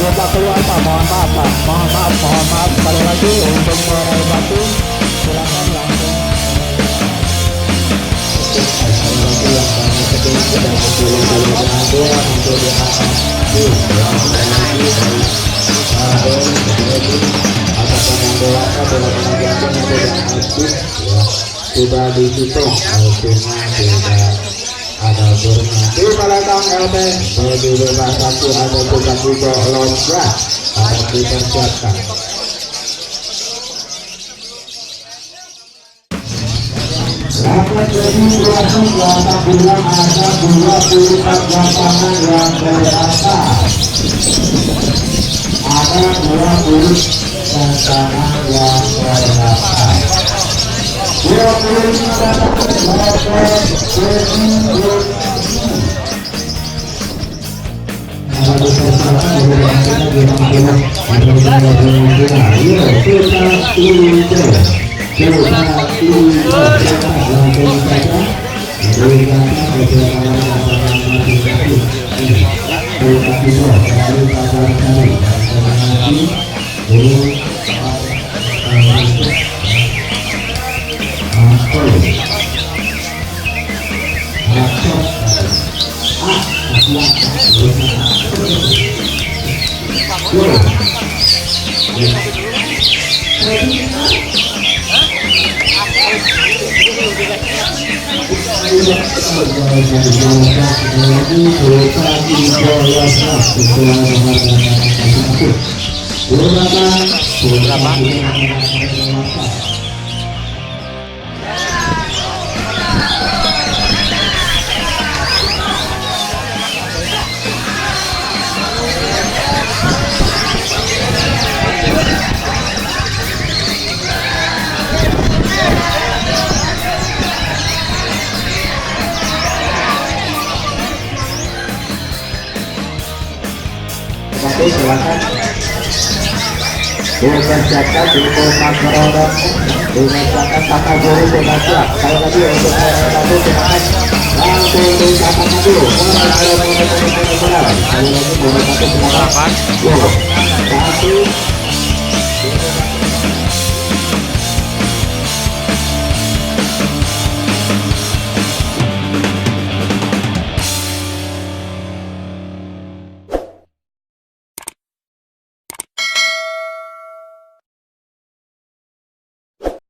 lupa keluar Pak, mohon maaf Pak, mohon maaf sekali lagi untuk meraih batu. Silakan langsung. Sudah ditutup, sudah ada burungnya di belakang LP di rumah satu ada tukang buka lomba harus dipersiapkan. Dapat jadi berhasil delapan bulan ada 24 lapangan yang terdaftar. Ada 20 lapangan yang terdaftar. 25 silakan dipersiapkan di rumah kerodok dipersiapkan kakak guru berbaca sekali lagi untuk satu silakan langsung dicatatkan dulu mulai sekali lagi boleh satu silakan satu